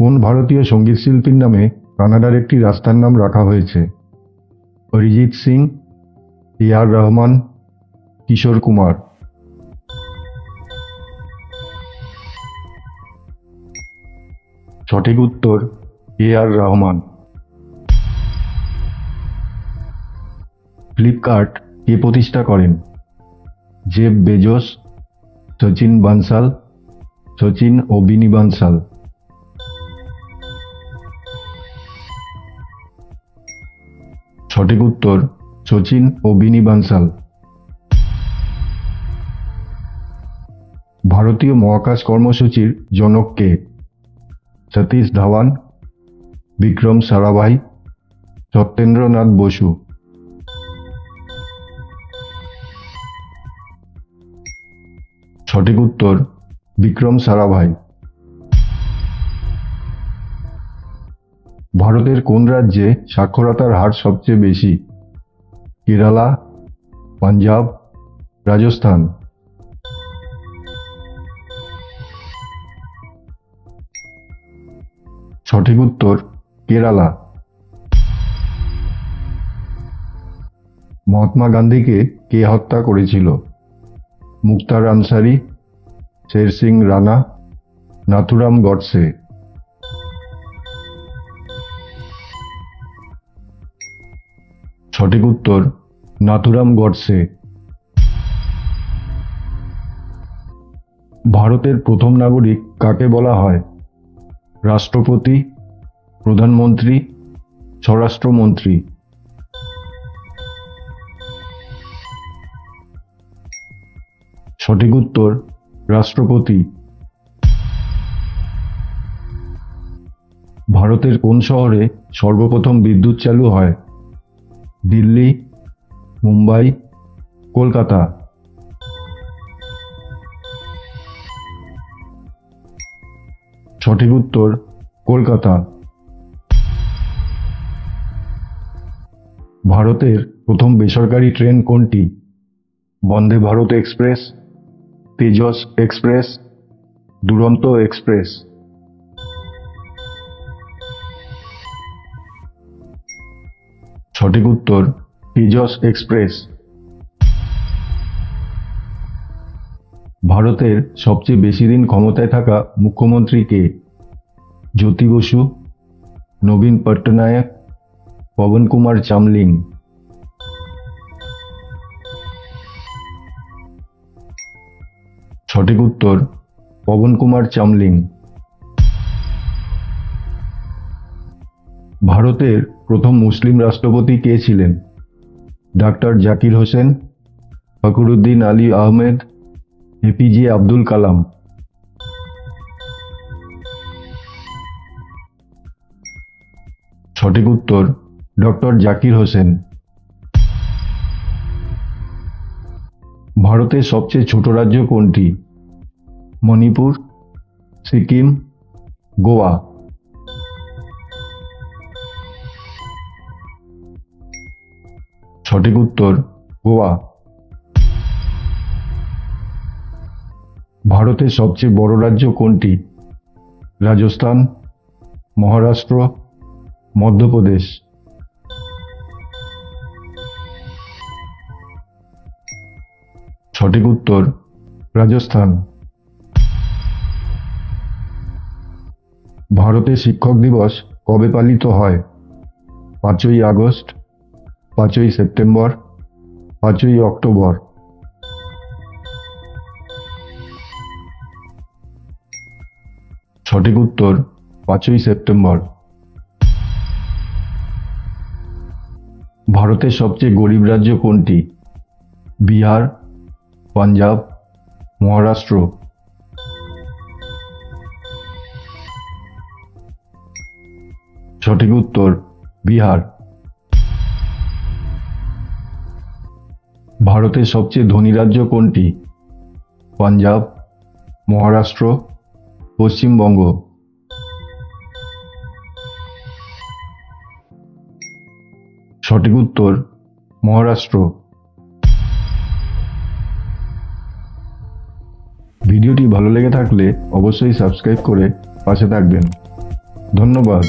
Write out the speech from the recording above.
কোন ভারতীয় সঙ্গীত শিল্পীর নামে কানাডার একটি রাস্তার নাম রাখা হয়েছে? অরিজিৎ সিং, এ.আর রহমান, কিশোর কুমার। সঠিক উত্তর এ.আর রহমান। ফ্লিপকার্ট কে প্রতিষ্ঠা করেন? জেফ বেজোস, সচিন বানসাল, সচিন ও বিনি বানসাল। সঠিক উত্তর সচিন ও বিনি বানসাল। ভারতীয় মহাকাশ কর্মসূচির জনক কে? সতীশ ধাওয়ান, বিক্রম সারাভাই, সত্যেন্দ্রনাথ বসু। সঠিক উত্তর বিক্রম সারাভাই। ভারতের কোন রাজ্যে সাক্ষরতার হার সবচেয়ে বেশি? কেরালা, পাঞ্জাব, রাজস্থান। সঠিক উত্তর কেরালা। মহাত্মা গান্ধীকে কে হত্যা করেছিল? মুক্তার আনসারি, শের সিং রানা, নাথুরাম গডসে। সঠিক উত্তর নাথুরাম গডসে। ভারতের প্রথম নাগরিক কাকে বলা হয়? রাষ্ট্রপতি, প্রধানমন্ত্রী, স্বরাষ্ট্রমন্ত্রী। সঠিক উত্তর রাষ্ট্রপতি। ভারতের কোন শহরে সর্বপ্রথম বিদ্যুৎ চালু হয়? দিল্লি, মুম্বাই, কলকাতা। সঠিক উত্তর কলকাতা। ভারতের প্রথম বেসরকারি ট্রেন কোনটি? বন্দে ভারত এক্সপ্রেস, তেজস এক্সপ্রেস, দুরন্ত এক্সপ্রেস। সঠিক উত্তর তেজস এক্সপ্রেস। ভারতের সবচেয়ে বেশি দিন ক্ষমতায় থাকা মুখ্যমন্ত্রী কে? জ্যোতি বসু, নবীন পট্টনায়ক, পবন কুমার চামলিং। সঠিক উত্তর পবন কুমার চামলিং। ভারতের প্রথম মুসলিম রাষ্ট্রপতি কে ছিলেন? Doctor Zakir Hossain, Fakhruddin Ali Ahmed, APJ Abdul Kalam. সঠিক উত্তর ডক্টর জাকির হোসেন। ভারতের সবচেয়ে ছোট রাজ্য কোনটি? মণিপুর, সিকিম, গোয়া। সঠিক উত্তর গোয়া। ভারতের সবচেয়ে বড় রাজ্য কোনটি? রাজস্থান, মহারাষ্ট্র, মধ্যপ্রদেশ। সঠিক উত্তর রাজস্থান। ভারতে শিক্ষক দিবস কবে পালিত হয়? 5ই আগস্ট, 5ই সেপ্টেম্বর, 5ই অক্টোবর। সঠিক উত্তর 5ই সেপ্টেম্বর। ভারতের সবচেয়ে গরিব রাজ্য কোনটি? বিহার, পাঞ্জাব, মহারাষ্ট্র। সঠিক উত্তর বিহার। ভারতের সবচেয়ে ধনী রাজ্য কোনটি? পাঞ্জাব, মহারাষ্ট্র, পশ্চিমবঙ্গ। সঠিক উত্তর মহারাষ্ট্র। ভিডিওটি ভালো লেগে থাকলে অবশ্যই সাবস্ক্রাইব করে পাশে থাকবেন। ধন্যবাদ।